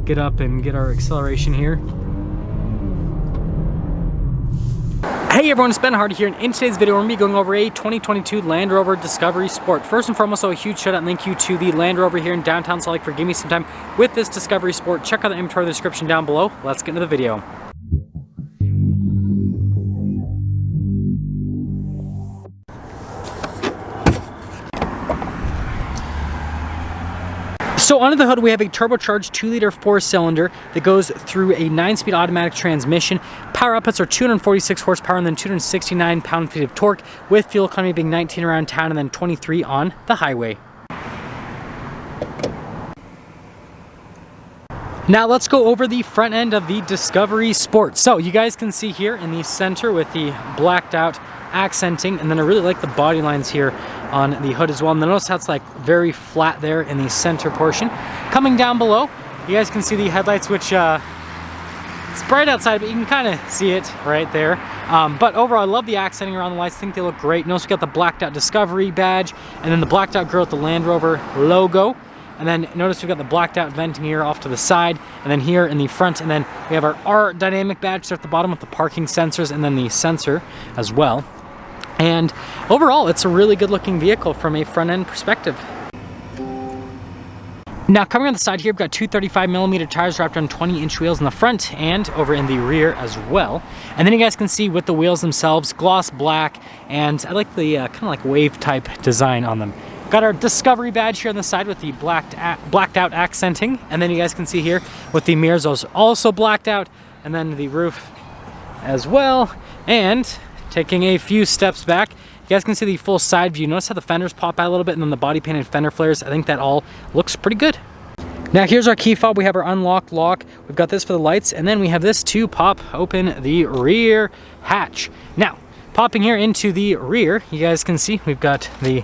get up and get our acceleration here. Hey everyone, it's Ben Hardy here, and in today's video we're going to be going over a 2022 Land Rover Discovery Sport. First and foremost, a huge shout out and thank you to the Land Rover here in downtown Salt Lake for giving me some time with this Discovery Sport. Check out the inventory in the description down below. Let's get into the video. So under the hood we have a turbocharged 2-liter 4-cylinder that goes through a 9-speed automatic transmission. Power outputs are 246 horsepower and then 269 pound-feet of torque, with fuel economy being 19 around town and then 23 on the highway. Now let's go over the front end of the Discovery Sport. So you guys can see here in the center with the blacked out accenting, and then I really like the body lines here on the hood as well. And notice how it's like very flat there in the center portion. Coming down below, you guys can see the headlights, which it's bright outside, but you can kind of see it right there. But overall, I love the accenting around the lights. I think they look great. Notice we got the blacked out Discovery badge, and then the blacked out grill with the Land Rover logo. And then notice we've got the blacked out venting here off to the side, and then here in the front, and then we have our dynamic badge there at the bottom with the parking sensors, and then the sensor as well. And overall, it's a really good looking vehicle from a front end perspective. Now coming on the side here, we've got two 35mm tires wrapped on 20-inch wheels in the front and over in the rear as well. And then you guys can see with the wheels themselves, gloss black, and I like the kind of like wave type design on them. Got our Discovery badge here on the side with the blacked out accenting, and then you guys can see here with the mirrors also blacked out, and then the roof as well. And taking a few steps back, you guys can see the full side view. Notice how the fenders pop out a little bit, and then the body painted fender flares. I think that all looks pretty good. Now here's our key fob. We have our unlock lock. We've got this for the lights, and then we have this to pop open the rear hatch. Now, popping here into the rear, you guys can see we've got the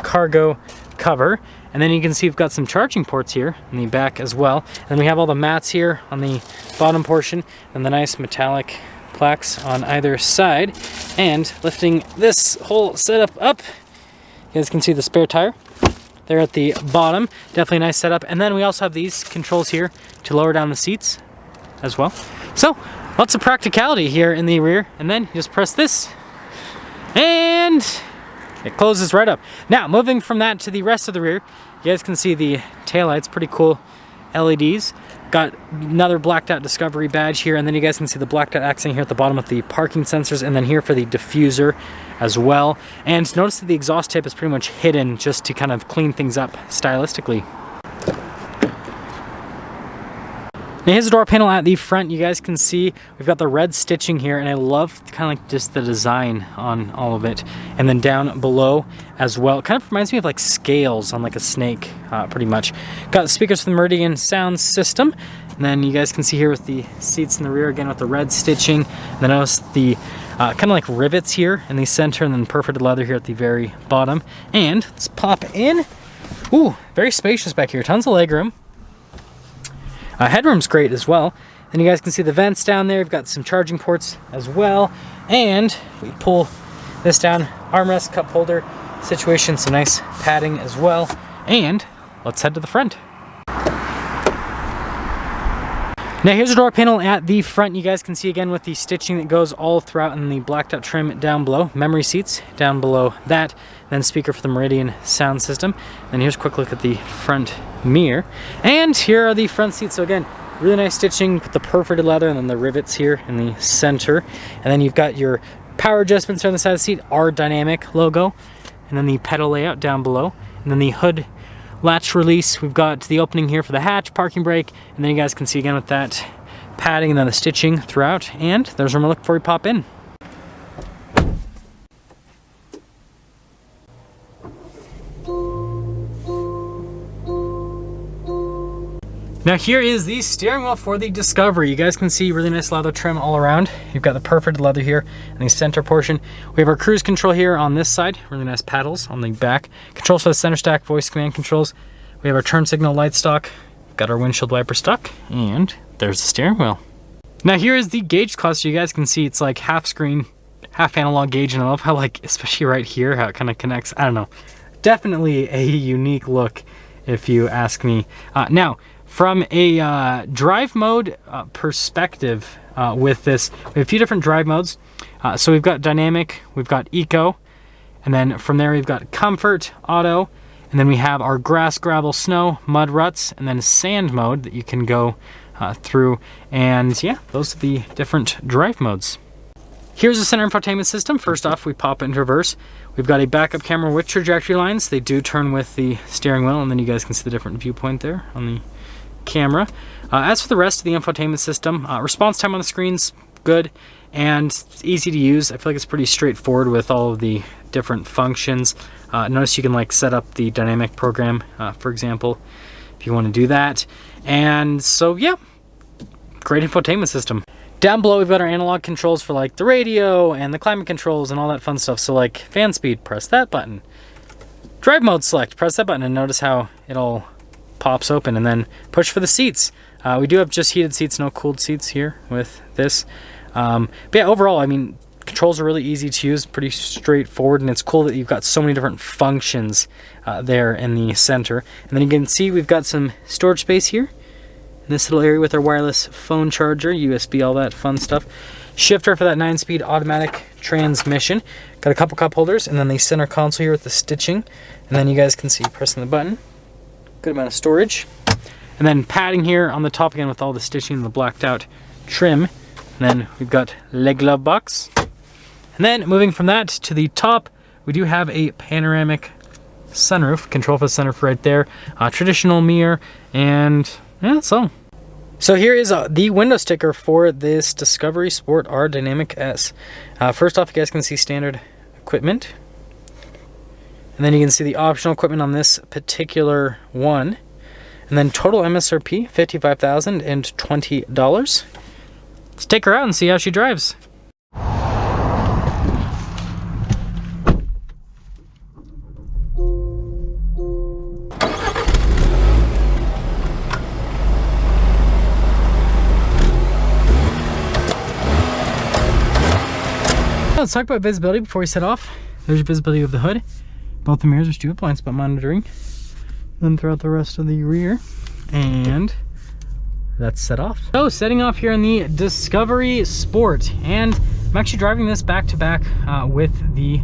cargo cover, and then you can see we've got some charging ports here in the back as well. And then we have all the mats here on the bottom portion, and the nice metallic plaques on either side. And lifting this whole setup up, you guys can see the spare tire there at the bottom. Definitely a nice setup. And then we also have these controls here to lower down the seats as well. So lots of practicality here in the rear, and then you just press this and it closes right up. Now moving from that to the rest of the rear, you guys can see the taillights, pretty cool LEDs. Got another blacked out Discovery badge here, and then you guys can see the blacked out accent here at the bottom with the parking sensors, and then here for the diffuser as well. And notice that the exhaust tip is pretty much hidden just to kind of clean things up stylistically. Now here's the door panel at the front. You guys can see we've got the red stitching here, and I love kind of like just the design on all of it. And then down below as well, it kind of reminds me of like scales on like a snake, pretty much. Got the speakers for the Meridian sound system. And then you guys can see here with the seats in the rear again with the red stitching. And then notice the kind of like rivets here in the center, and then perforated leather here at the very bottom. And let's pop in. Ooh, very spacious back here, tons of legroom. Headroom's great as well. Then you guys can see the vents down there. We've got some charging ports as well. And if we pull this down, armrest, cup holder situation, some nice padding as well. And let's head to the front. Now here's the door panel at the front. You guys can see again with the stitching that goes all throughout and the blacked out trim down below. Memory seats down below that. Then speaker for the Meridian sound system. And here's a quick look at the front mirror. And here are the front seats. So again, really nice stitching with the perforated leather, and then the rivets here in the center. And then you've got your power adjustments on the side of the seat, our dynamic logo, and then the pedal layout down below. And then the hood latch release. We've got the opening here for the hatch, parking brake, and then you guys can see again with that padding and then the stitching throughout. And there's where I'm looking before we pop in. Now here is the steering wheel for the Discovery. You guys can see really nice leather trim all around. You've got the perforated leather here in the center portion. We have our cruise control here on this side. Really nice paddles on the back. Controls for the center stack, voice command controls. We have our turn signal light stock. Got our windshield wiper stock, and there's the steering wheel. Now here is the gauge cluster. You guys can see it's like half screen, half analog gauge, and I love how, like, especially right here, how it kind of connects. I don't know. Definitely a unique look, if you ask me. Now, From a drive mode perspective with this, we have a few different drive modes. So we've got dynamic, we've got eco, and then from there we've got comfort, auto, and then we have our grass, gravel, snow, mud, ruts, and then sand mode that you can go through. And yeah, those are the different drive modes. Here's the center infotainment system. First off, we pop it into reverse. We've got a backup camera with trajectory lines. They do turn with the steering wheel, and then you guys can see the different viewpoint there on the camera. As for the rest of the infotainment system, response time on the screen's good and it's easy to use. I feel like it's pretty straightforward with all of the different functions. Notice you can like set up the dynamic program, for example, if you want to do that. And so yeah, great infotainment system. Down below, we've got our analog controls for like the radio and the climate controls and all that fun stuff. So like fan speed, press that button. Drive mode select, press that button, and notice how it all pops open. And then push for the seats. We do have just heated seats, no cooled seats here with this. But yeah, overall, I mean, controls are really easy to use, pretty straightforward, and it's cool that you've got so many different functions there in the center. And then you can see we've got some storage space here. This little area with our wireless phone charger, USB, all that fun stuff. Shifter for that 9-speed automatic transmission. Got a couple cup holders, and then the center console here with the stitching. And then you guys can see pressing the button. Good amount of storage. And then padding here on the top again with all the stitching and the blacked out trim. And then we've got leg glove box. And then moving from that to the top, we do have a panoramic sunroof. Control for the sunroof right there. Traditional mirror, and yeah, that's all. So here is the window sticker for this Discovery Sport R Dynamic S. First off, you guys can see standard equipment. And then you can see the optional equipment on this particular one. And then total MSRP, $55,020. Let's take her out and see how she drives. Let's talk about visibility before we set off. There's your visibility of the hood. Both the mirrors, which do have blind spot monitoring. Then throughout the rest of the rear. And that's set off. So setting off here in the Discovery Sport. And I'm actually driving this back to back with the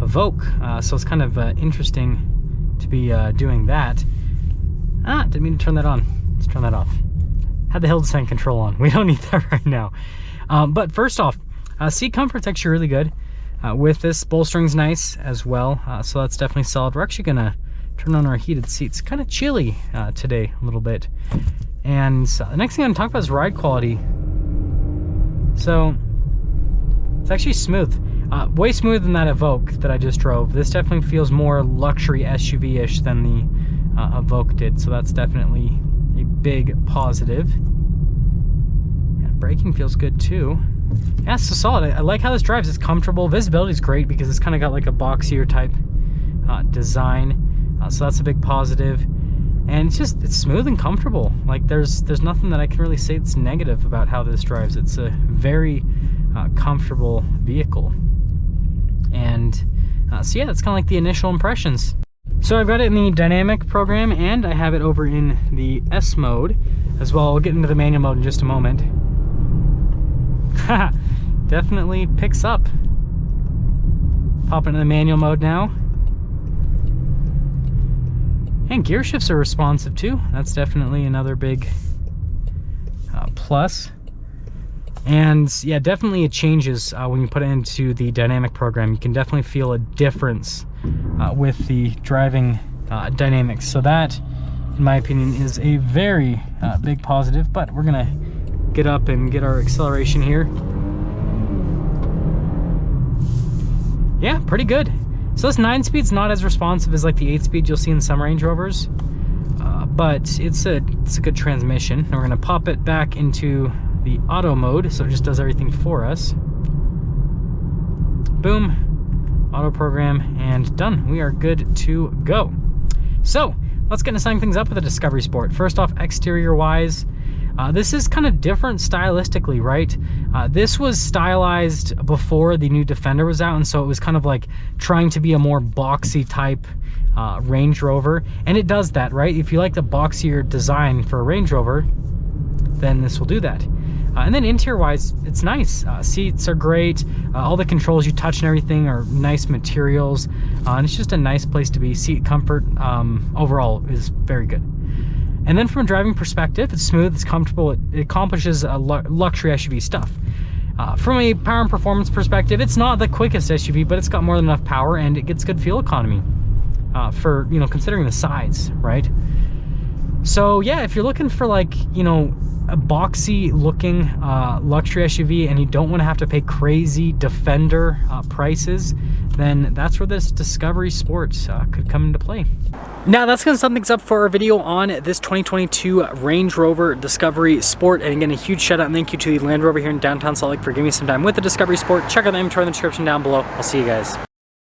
Evoque. So it's kind of interesting to be doing that. Didn't mean to turn that on. Let's turn that off. Had the hill descent control on. We don't need that right now. But first off, seat comfort's actually really good. With this, bolstering's nice as well, so that's definitely solid. We're actually gonna turn on our heated seats. Kind of chilly today, a little bit. And the next thing I'm gonna talk about is ride quality. So it's actually smooth, way smoother than that Evoque that I just drove. This definitely feels more luxury SUV-ish than the Evoque did, so that's definitely a big positive. Yeah, braking feels good too. Yeah, it's so solid. I like how this drives. It's comfortable. Visibility is great because it's kind of got like a boxier type design. So that's a big positive. And it's smooth and comfortable. Like there's nothing that I can really say that's negative about how this drives. It's a very comfortable vehicle. And so yeah, that's kind of like the initial impressions. So I've got it in the dynamic program and I have it over in the S mode as well. We'll get into the manual mode in just a moment. Definitely picks up. Pop into the manual mode now. And gear shifts are responsive too. That's definitely another big plus. And yeah, definitely it changes when you put it into the dynamic program. You can definitely feel a difference with the driving dynamics. So that, in my opinion, is a very big positive. But we're gonna get up and get our acceleration here. Yeah, pretty good. So this 9-speed's not as responsive as like the 8-speed you'll see in some Range Rovers, but it's a good transmission. And we're gonna pop it back into the auto mode, so it just does everything for us. Boom, auto program, and done. We are good to go. So let's get into setting things up with the Discovery Sport. First off, exterior wise, this is kind of different stylistically, right? This was stylized before the new Defender was out, and so it was kind of like trying to be a more boxy type Range Rover, and it does that, right? If you like the boxier design for a Range Rover, then this will do that. And then interior wise, it's nice. Seats are great. All the controls you touch and everything are nice materials. And it's just a nice place to be. Seat comfort overall is very good. And then from a driving perspective, it's smooth, it's comfortable, it accomplishes luxury SUV stuff. From a power and performance perspective, it's not the quickest SUV, but it's got more than enough power and it gets good fuel economy for, you know, considering the size, right? So yeah, if you're looking for like, you know, a boxy looking luxury SUV and you don't want to have to pay crazy Defender prices, then that's where this Discovery Sport could come into play. Now that's going to sum things up for our video on this 2022 Range Rover Discovery Sport. And again, a huge shout out and thank you to the Land Rover here in downtown Salt Lake for giving me some time with the Discovery Sport. Check out the inventory in the description down below. I'll see you guys.